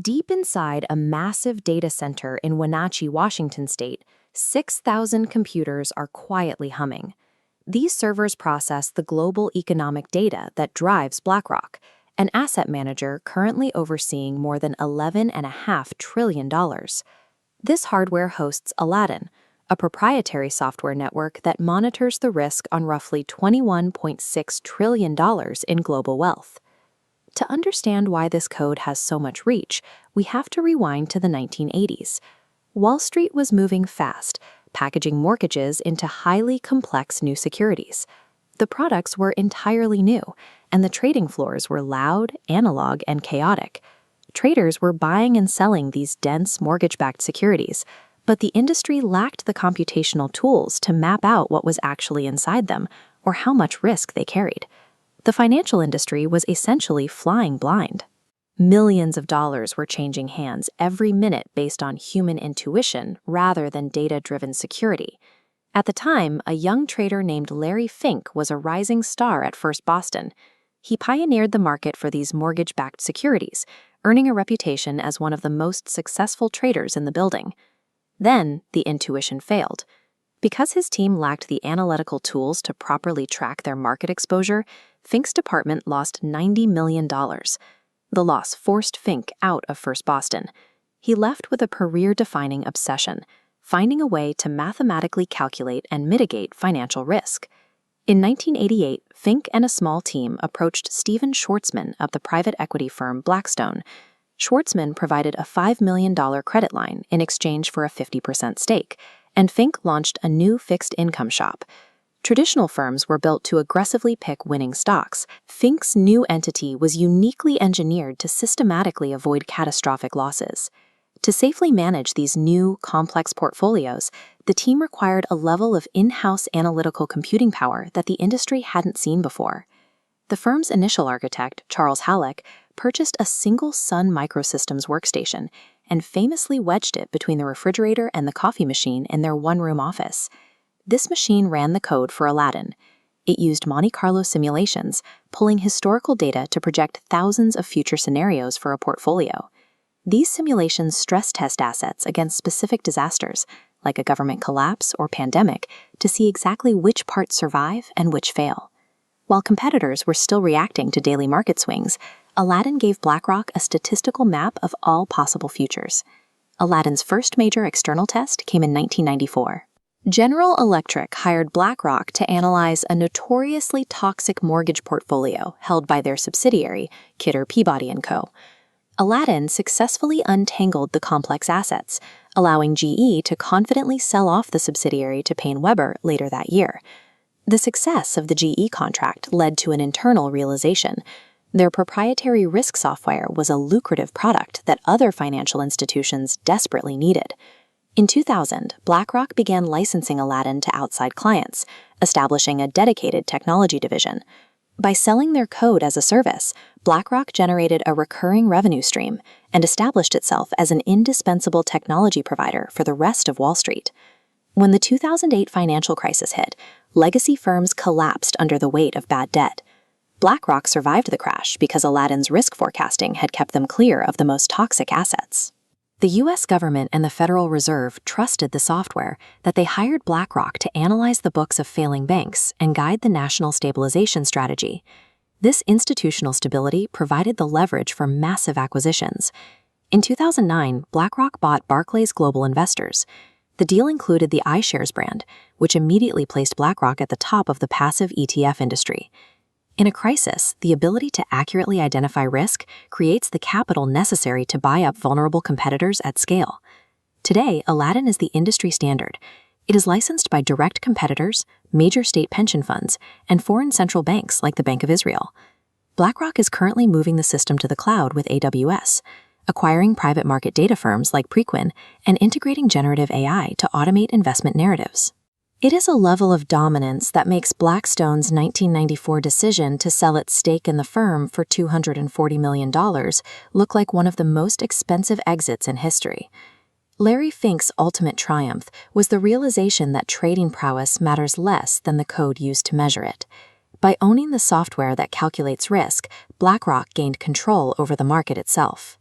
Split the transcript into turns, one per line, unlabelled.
Deep inside a massive data center in Wenatchee, Washington state, 6,000 computers are quietly humming. These servers process the global economic data that drives BlackRock, an asset manager currently overseeing more than $11.5 trillion. This hardware hosts Aladdin, a proprietary software network that monitors the risk on roughly $21.6 trillion in global wealth. To understand why this code has so much reach, we have to rewind to the 1980s. Wall Street was moving fast, packaging mortgages into highly complex new securities. The products were entirely new, and the trading floors were loud, analog, and chaotic. Traders were buying and selling these dense mortgage-backed securities, but the industry lacked the computational tools to map out what was actually inside them or how much risk they carried. The financial industry was essentially flying blind. Millions of dollars were changing hands every minute based on human intuition rather than data-driven security. At the time, a young trader named Larry Fink was a rising star at First Boston. He pioneered the market for these mortgage-backed securities, earning a reputation as one of the most successful traders in the building. Then, the intuition failed. Because his team lacked the analytical tools to properly track their market exposure, Fink's department lost $90 million. The loss forced Fink out of First Boston. He left with a career-defining obsession, finding a way to mathematically calculate and mitigate financial risk. In 1988, Fink and a small team approached Stephen Schwartzman of the private equity firm Blackstone. Schwartzman provided a $5 million credit line in exchange for a 50% stake, and Fink launched a new fixed income shop. Traditional firms were built to aggressively pick winning stocks. Fink's new entity was uniquely engineered to systematically avoid catastrophic losses. To safely manage these new, complex portfolios, the team required a level of in-house analytical computing power that the industry hadn't seen before. The firm's initial architect, Charles Halleck, purchased a single Sun Microsystems workstation and famously wedged it between the refrigerator and the coffee machine in their one-room office. This machine ran the code for Aladdin. It used Monte Carlo simulations, pulling historical data to project thousands of future scenarios for a portfolio. These simulations stress-test assets against specific disasters, like a government collapse or pandemic, to see exactly which parts survive and which fail. While competitors were still reacting to daily market swings, Aladdin gave BlackRock a statistical map of all possible futures. Aladdin's first major external test came in 1994. General Electric hired BlackRock to analyze a notoriously toxic mortgage portfolio held by their subsidiary, Kidder Peabody & Co. Aladdin successfully untangled the complex assets, allowing GE to confidently sell off the subsidiary to PaineWebber later that year. The success of the GE contract led to an internal realization. Their proprietary risk software was a lucrative product that other financial institutions desperately needed. In 2000, BlackRock began licensing Aladdin to outside clients, establishing a dedicated technology division. By selling their code as a service, BlackRock generated a recurring revenue stream and established itself as an indispensable technology provider for the rest of Wall Street. When the 2008 financial crisis hit, legacy firms collapsed under the weight of bad debt. BlackRock survived the crash because Aladdin's risk forecasting had kept them clear of the most toxic assets. The U.S. government and the Federal Reserve trusted the software that they hired BlackRock to analyze the books of failing banks and guide the national stabilization strategy. This institutional stability provided the leverage for massive acquisitions. In 2009, BlackRock bought Barclays Global Investors. The deal included the iShares brand, which immediately placed BlackRock at the top of the passive ETF industry. In a crisis, the ability to accurately identify risk creates the capital necessary to buy up vulnerable competitors at scale. Today, Aladdin is the industry standard. It is licensed by direct competitors, major state pension funds, and foreign central banks like the Bank of Israel. BlackRock is currently moving the system to the cloud with AWS, acquiring private market data firms like Preqin, and integrating generative AI to automate investment narratives. It is a level of dominance that makes Blackstone's 1994 decision to sell its stake in the firm for $240 million look like one of the most expensive exits in history. Larry Fink's ultimate triumph was the realization that trading prowess matters less than the code used to measure it. By owning the software that calculates risk, BlackRock gained control over the market itself.